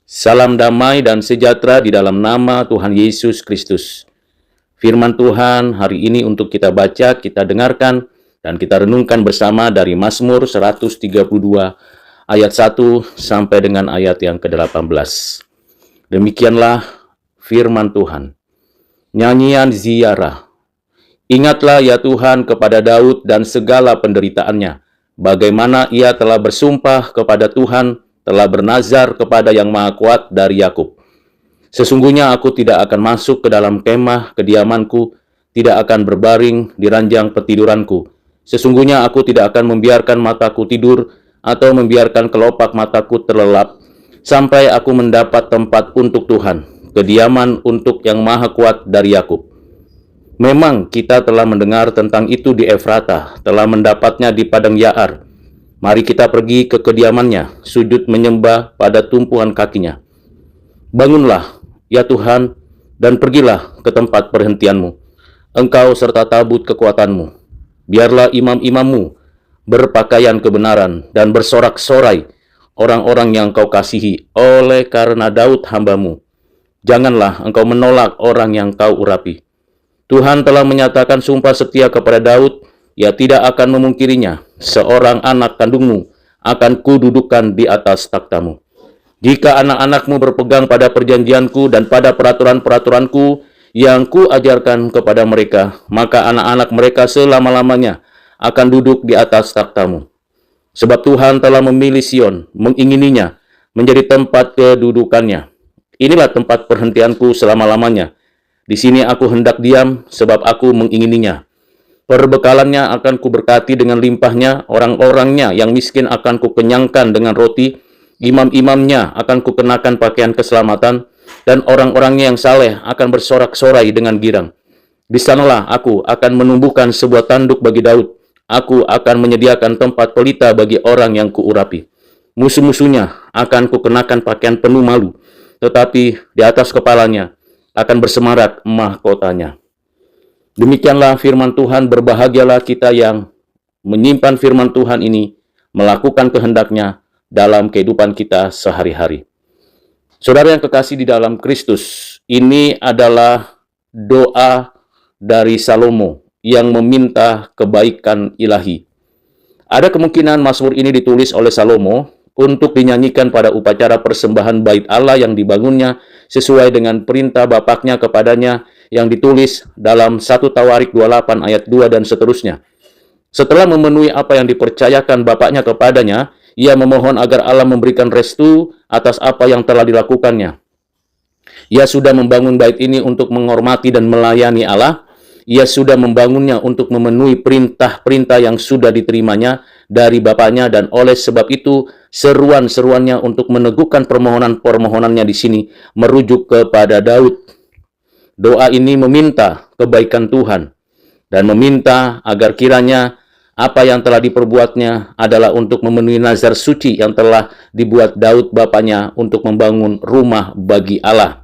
Salam damai dan sejahtera di dalam nama Tuhan Yesus Kristus. Firman Tuhan hari ini untuk kita baca, kita dengarkan, dan kita renungkan bersama dari Mazmur 132 ayat 1 sampai dengan ayat yang ke-18. Demikianlah firman Tuhan. Nyanyian ziarah. Ingatlah ya Tuhan kepada Daud dan segala penderitaannya, bagaimana ia telah bersumpah kepada Tuhan, telah bernazar kepada Yang Maha Kuat dari Yakub. Sesungguhnya aku tidak akan masuk ke dalam kemah kediamanku, tidak akan berbaring di ranjang petiduranku. Sesungguhnya aku tidak akan membiarkan mataku tidur atau membiarkan kelopak mataku terlelap, sampai aku mendapat tempat untuk Tuhan, kediaman untuk Yang Maha Kuat dari Yakub. Memang kita telah mendengar tentang itu di Efrata, telah mendapatnya di padang Yaar. Mari kita pergi ke kediamannya, sujud menyembah pada tumpuan kakinya. Bangunlah, ya Tuhan, dan pergilah ke tempat perhentianmu, engkau serta tabut kekuatanmu. Biarlah imam-imammu berpakaian kebenaran dan bersorak-sorai, orang-orang yang kau kasihi, oleh karena Daud hambamu. Janganlah engkau menolak orang yang kau urapi. Tuhan telah menyatakan sumpah setia kepada Daud, ia tidak akan memungkirinya. Seorang anak kandungmu akan kududukan di atas takhtamu. Jika anak-anakmu berpegang pada perjanjianku dan pada peraturan-peraturanku yang kuajarkan kepada mereka, maka anak-anak mereka selama-lamanya akan duduk di atas takhtamu. Sebab Tuhan telah memilih Sion, mengingininya menjadi tempat kedudukannya. Inilah tempat perhentianku selama-lamanya. Di sini aku hendak diam, sebab aku mengingininya. Perbekalannya akan kuberkati dengan limpahnya, orang-orangnya yang miskin akan kukenyangkan dengan roti, imam-imamnya akan kukenakan pakaian keselamatan, dan orang-orangnya yang saleh akan bersorak-sorai dengan girang. Di sanalah aku akan menumbuhkan sebuah tanduk bagi Daud, aku akan menyediakan tempat pelita bagi orang yang kuurapi. Musuh-musuhnya akan kukenakan pakaian penuh malu, tetapi di atas kepalanya akan bersemarak mahkotanya. Demikianlah firman Tuhan, berbahagialah kita yang menyimpan firman Tuhan ini, melakukan kehendaknya dalam kehidupan kita sehari-hari. Saudara yang kekasih di dalam Kristus, ini adalah doa dari Salomo yang meminta kebaikan ilahi. Ada kemungkinan Mazmur ini ditulis oleh Salomo untuk dinyanyikan pada upacara persembahan bait Allah yang dibangunnya sesuai dengan perintah bapaknya kepadanya yang ditulis dalam 1 Tawarik 28 ayat 2 dan seterusnya. Setelah memenuhi apa yang dipercayakan bapaknya kepadanya, ia memohon agar Allah memberikan restu atas apa yang telah dilakukannya. Ia sudah membangun bait ini untuk menghormati dan melayani Allah. Ia sudah membangunnya untuk memenuhi perintah-perintah yang sudah diterimanya dari bapaknya, dan oleh sebab itu seruan-seruannya untuk meneguhkan permohonan-permohonannya di sini merujuk kepada Daud. Doa ini meminta kebaikan Tuhan dan meminta agar kiranya apa yang telah diperbuatnya adalah untuk memenuhi nazar suci yang telah dibuat Daud bapaknya untuk membangun rumah bagi Allah.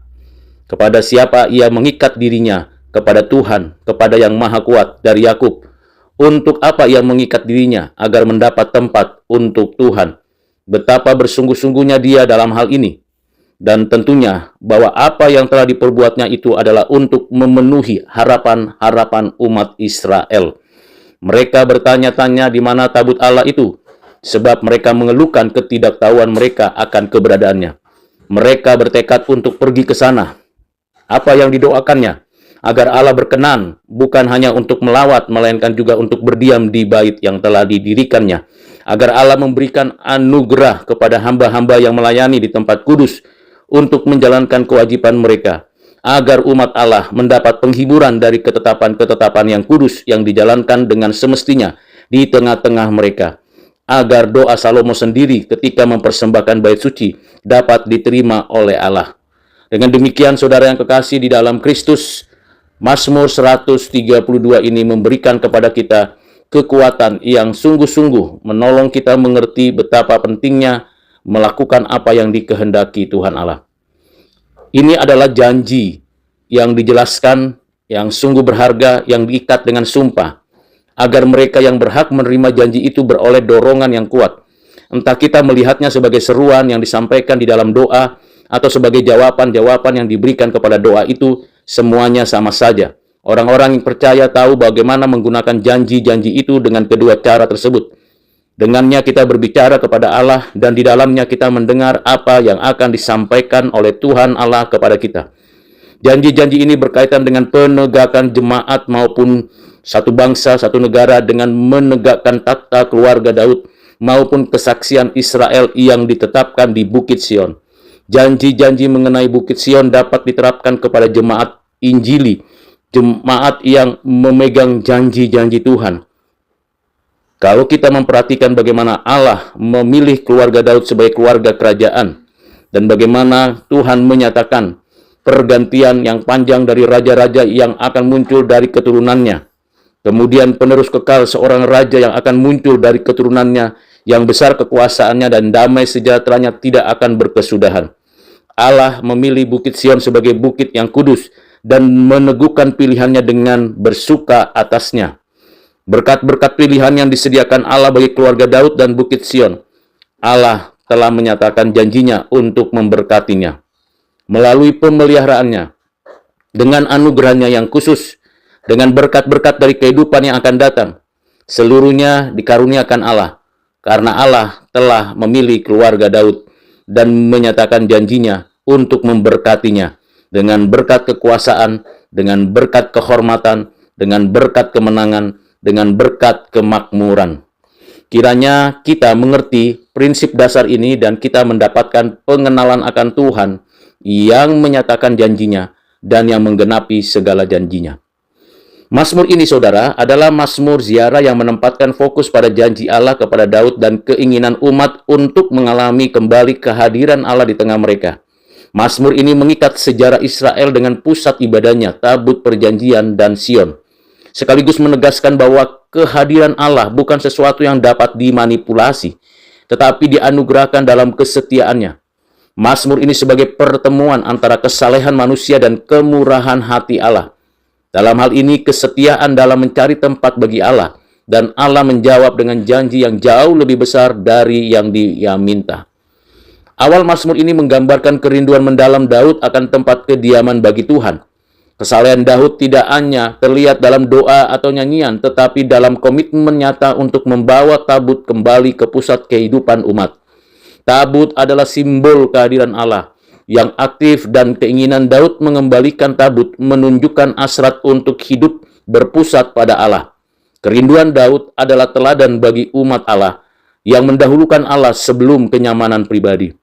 Kepada siapa ia mengikat dirinya? Kepada Tuhan, kepada Yang Maha Kuat dari Yakub. Untuk apa ia mengikat dirinya? Agar mendapat tempat untuk Tuhan. Betapa bersungguh-sungguhnya dia dalam hal ini. Dan tentunya bahwa apa yang telah diperbuatnya itu adalah untuk memenuhi harapan-harapan umat Israel. Mereka bertanya-tanya di mana tabut Allah itu, sebab mereka mengeluhkan ketidaktahuan mereka akan keberadaannya. Mereka bertekad untuk pergi ke sana. Apa yang didoakannya? Agar Allah berkenan, bukan hanya untuk melawat, melainkan juga untuk berdiam di bait yang telah didirikannya. Agar Allah memberikan anugerah kepada hamba-hamba yang melayani di tempat kudus, untuk menjalankan kewajiban mereka, agar umat Allah mendapat penghiburan dari ketetapan-ketetapan yang kudus yang dijalankan dengan semestinya di tengah-tengah mereka, agar doa Salomo sendiri ketika mempersembahkan bait suci dapat diterima oleh Allah. Dengan demikian, saudara yang kekasih di dalam Kristus, Mazmur 132 ini memberikan kepada kita kekuatan yang sungguh-sungguh menolong kita mengerti betapa pentingnya melakukan apa yang dikehendaki Tuhan Allah. Ini adalah janji yang dijelaskan, yang sungguh berharga, yang diikat dengan sumpah, agar mereka yang berhak menerima janji itu beroleh dorongan yang kuat. Entah kita melihatnya sebagai seruan yang disampaikan di dalam doa, atau sebagai jawaban-jawaban yang diberikan kepada doa itu semuanya sama saja. Orang-orang yang percaya tahu bagaimana menggunakan janji-janji itu dengan kedua cara tersebut. Dengannya kita berbicara kepada Allah dan di dalamnya kita mendengar apa yang akan disampaikan oleh Tuhan Allah kepada kita. Janji-janji ini berkaitan dengan penegakan jemaat maupun satu bangsa, satu negara dengan menegakkan tata keluarga Daud maupun kesaksian Israel yang ditetapkan di Bukit Sion. Janji-janji mengenai Bukit Sion dapat diterapkan kepada jemaat Injili, jemaat yang memegang janji-janji Tuhan. Kalau kita memperhatikan bagaimana Allah memilih keluarga Daud sebagai keluarga kerajaan dan bagaimana Tuhan menyatakan pergantian yang panjang dari raja-raja yang akan muncul dari keturunannya. Kemudian penerus kekal seorang raja yang akan muncul dari keturunannya yang besar kekuasaannya dan damai sejahteranya tidak akan berkesudahan. Allah memilih Bukit Sion sebagai bukit yang kudus dan meneguhkan pilihannya dengan bersuka atasnya. Berkat-berkat pilihan yang disediakan Allah bagi keluarga Daud dan Bukit Sion, Allah telah menyatakan janjinya untuk memberkatinya melalui pemeliharaannya, dengan anugerahnya yang khusus, dengan berkat-berkat dari kehidupan yang akan datang. Seluruhnya dikaruniakan Allah, karena Allah telah memilih keluarga Daud dan menyatakan janjinya untuk memberkatinya dengan berkat kekuasaan, dengan berkat kehormatan, dengan berkat kemenangan, dengan berkat kemakmuran. Kiranya kita mengerti prinsip dasar ini dan kita mendapatkan pengenalan akan Tuhan yang menyatakan janjinya dan yang menggenapi segala janjinya. Mazmur ini, saudara, adalah mazmur ziarah yang menempatkan fokus pada janji Allah kepada Daud dan keinginan umat untuk mengalami kembali kehadiran Allah di tengah mereka. Mazmur ini mengikat sejarah Israel dengan pusat ibadahnya, tabut perjanjian dan Sion. Sekaligus menegaskan bahwa kehadiran Allah bukan sesuatu yang dapat dimanipulasi, tetapi dianugerahkan dalam kesetiaannya. Mazmur ini sebagai pertemuan antara kesalehan manusia dan kemurahan hati Allah. Dalam hal ini, kesetiaan dalam mencari tempat bagi Allah, dan Allah menjawab dengan janji yang jauh lebih besar dari yang dia minta. Awal Mazmur ini menggambarkan kerinduan mendalam Daud akan tempat kediaman bagi Tuhan. Kesalehan Daud tidak hanya terlihat dalam doa atau nyanyian, tetapi dalam komitmen nyata untuk membawa tabut kembali ke pusat kehidupan umat. Tabut adalah simbol kehadiran Allah yang aktif dan keinginan Daud mengembalikan tabut menunjukkan hasrat untuk hidup berpusat pada Allah. Kerinduan Daud adalah teladan bagi umat Allah yang mendahulukan Allah sebelum kenyamanan pribadi.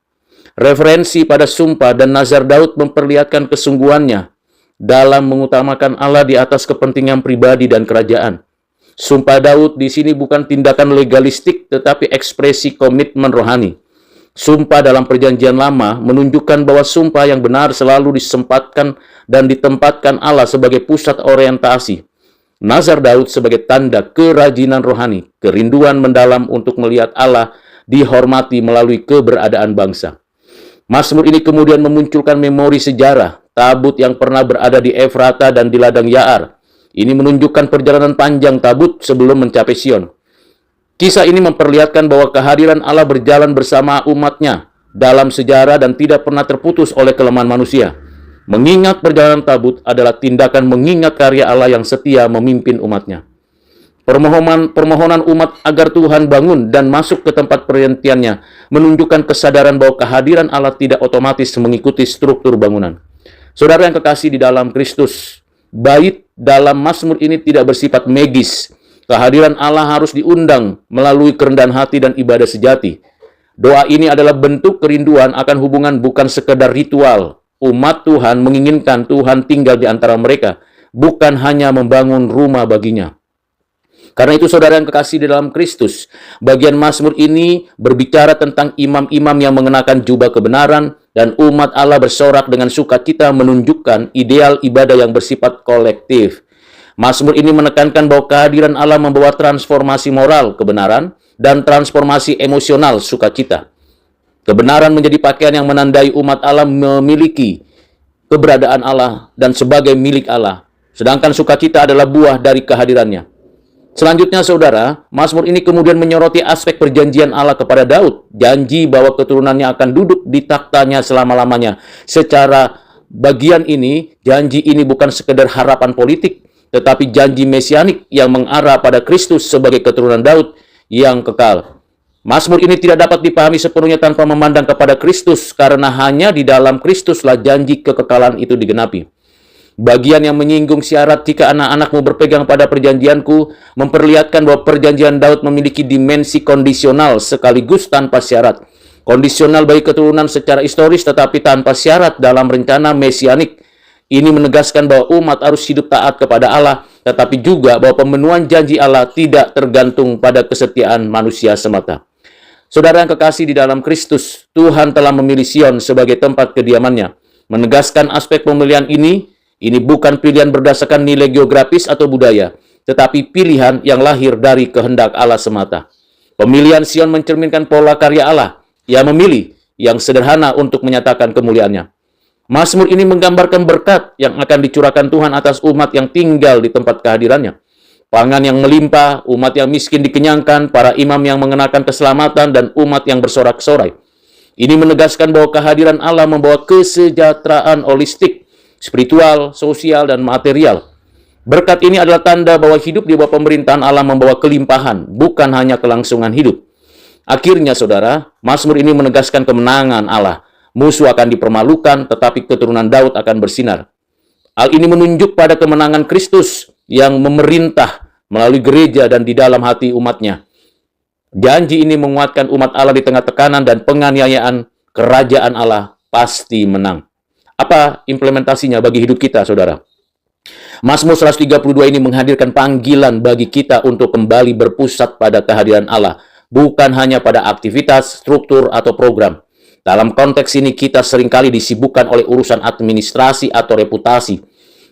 Referensi pada sumpah dan nazar Daud memperlihatkan kesungguhannya dalam mengutamakan Allah di atas kepentingan pribadi dan kerajaan. Sumpah Daud di sini bukan tindakan legalistik tetapi ekspresi komitmen rohani. Sumpah dalam perjanjian lama menunjukkan bahwa sumpah yang benar selalu disempatkan dan ditempatkan Allah sebagai pusat orientasi. Nazar Daud sebagai tanda kerajinan rohani, kerinduan mendalam untuk melihat Allah dihormati melalui keberadaan bangsa. Mazmur ini kemudian memunculkan memori sejarah, tabut yang pernah berada di Efrata dan di ladang Yaar. Ini menunjukkan perjalanan panjang tabut sebelum mencapai Sion. Kisah ini memperlihatkan bahwa kehadiran Allah berjalan bersama umatnya dalam sejarah dan tidak pernah terputus oleh kelemahan manusia. Mengingat perjalanan tabut adalah tindakan mengingat karya Allah yang setia memimpin umatnya. Permohonan umat agar Tuhan bangun dan masuk ke tempat perhentiannya menunjukkan kesadaran bahwa kehadiran Allah tidak otomatis mengikuti struktur bangunan. Saudara yang kekasih di dalam Kristus, bait dalam Mazmur ini tidak bersifat magis. Kehadiran Allah harus diundang melalui kerendahan hati dan ibadah sejati. Doa ini adalah bentuk kerinduan akan hubungan bukan sekedar ritual. Umat Tuhan menginginkan Tuhan tinggal di antara mereka, bukan hanya membangun rumah baginya. Karena itu saudara yang kekasih di dalam Kristus, bagian Mazmur ini berbicara tentang imam-imam yang mengenakan jubah kebenaran dan umat Allah bersorak dengan sukacita menunjukkan ideal ibadah yang bersifat kolektif. Mazmur ini menekankan bahwa kehadiran Allah membawa transformasi moral, kebenaran, dan transformasi emosional, sukacita. Kebenaran menjadi pakaian yang menandai umat Allah memiliki keberadaan Allah dan sebagai milik Allah. Sedangkan sukacita adalah buah dari kehadirannya. Selanjutnya, saudara, Mazmur ini kemudian menyoroti aspek perjanjian Allah kepada Daud, janji bahwa keturunannya akan duduk di takhtanya selama-lamanya. Secara bagian ini, janji ini bukan sekedar harapan politik, tetapi janji mesianik yang mengarah pada Kristus sebagai keturunan Daud yang kekal. Mazmur ini tidak dapat dipahami sepenuhnya tanpa memandang kepada Kristus, karena hanya di dalam Kristuslah janji kekekalan itu digenapi. Bagian yang menyinggung syarat jika anak-anakmu berpegang pada perjanjianku memperlihatkan bahwa perjanjian Daud memiliki dimensi kondisional sekaligus tanpa syarat. Kondisional bagi keturunan secara historis tetapi tanpa syarat dalam rencana mesianik. Ini menegaskan bahwa umat harus hidup taat kepada Allah, tetapi juga bahwa pemenuhan janji Allah tidak tergantung pada kesetiaan manusia semata. Saudara yang kekasih di dalam Kristus, Tuhan telah memilih Sion sebagai tempat kediamannya. Menegaskan aspek pemilihan ini bukan pilihan berdasarkan nilai geografis atau budaya, tetapi pilihan yang lahir dari kehendak Allah semata. Pemilihan Sion mencerminkan pola karya Allah. Ia memilih yang sederhana untuk menyatakan kemuliaannya. Mazmur ini menggambarkan berkat yang akan dicurahkan Tuhan atas umat yang tinggal di tempat kehadirannya. Pangan yang melimpah, umat yang miskin dikenyangkan, para imam yang mengenakan keselamatan, dan umat yang bersorak-sorai. Ini menegaskan bahwa kehadiran Allah membawa kesejahteraan holistik, spiritual, sosial, dan material. Berkat ini adalah tanda bahwa hidup di bawah pemerintahan Allah membawa kelimpahan, bukan hanya kelangsungan hidup. Akhirnya, saudara, Mazmur ini menegaskan kemenangan Allah. Musuh akan dipermalukan, tetapi keturunan Daud akan bersinar. Hal ini menunjuk pada kemenangan Kristus yang memerintah melalui gereja dan di dalam hati umatnya. Janji ini menguatkan umat Allah di tengah tekanan dan penganiayaan. Kerajaan Allah pasti menang. Apa implementasinya bagi hidup kita, saudara? Mazmur 132 ini menghadirkan panggilan bagi kita untuk kembali berpusat pada kehadiran Allah, bukan hanya pada aktivitas, struktur, atau program. Dalam konteks ini kita seringkali disibukkan oleh urusan administrasi atau reputasi.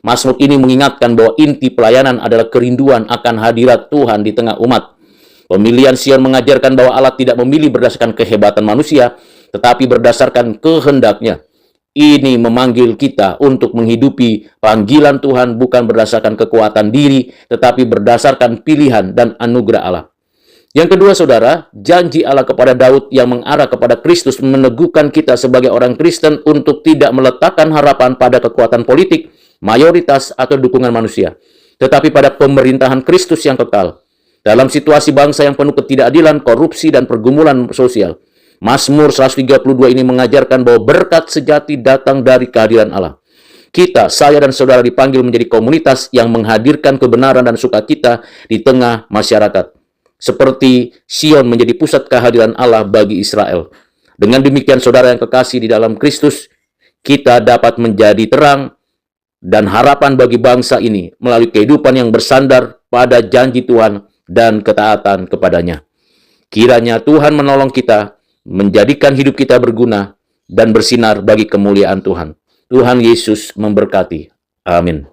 Mazmur ini mengingatkan bahwa inti pelayanan adalah kerinduan akan hadirat Tuhan di tengah umat. Pemilihan Sion mengajarkan bahwa Allah tidak memilih berdasarkan kehebatan manusia, tetapi berdasarkan kehendaknya. Ini memanggil kita untuk menghidupi panggilan Tuhan bukan berdasarkan kekuatan diri, tetapi berdasarkan pilihan dan anugerah Allah. Yang kedua, saudara, janji Allah kepada Daud yang mengarah kepada Kristus meneguhkan kita sebagai orang Kristen untuk tidak meletakkan harapan pada kekuatan politik, mayoritas, atau dukungan manusia, tetapi pada pemerintahan Kristus yang kekal. Dalam situasi bangsa yang penuh ketidakadilan, korupsi, dan pergumulan sosial, Mazmur 132 ini mengajarkan bahwa berkat sejati datang dari kehadiran Allah. Kita, saya dan saudara dipanggil menjadi komunitas yang menghadirkan kebenaran dan sukacita di tengah masyarakat. Seperti Sion menjadi pusat kehadiran Allah bagi Israel. Dengan demikian, saudara yang kekasih di dalam Kristus, kita dapat menjadi terang dan harapan bagi bangsa ini melalui kehidupan yang bersandar pada janji Tuhan dan ketaatan kepadanya. Kiranya Tuhan menolong kita, menjadikan hidup kita berguna dan bersinar bagi kemuliaan Tuhan. Tuhan Yesus memberkati. Amin.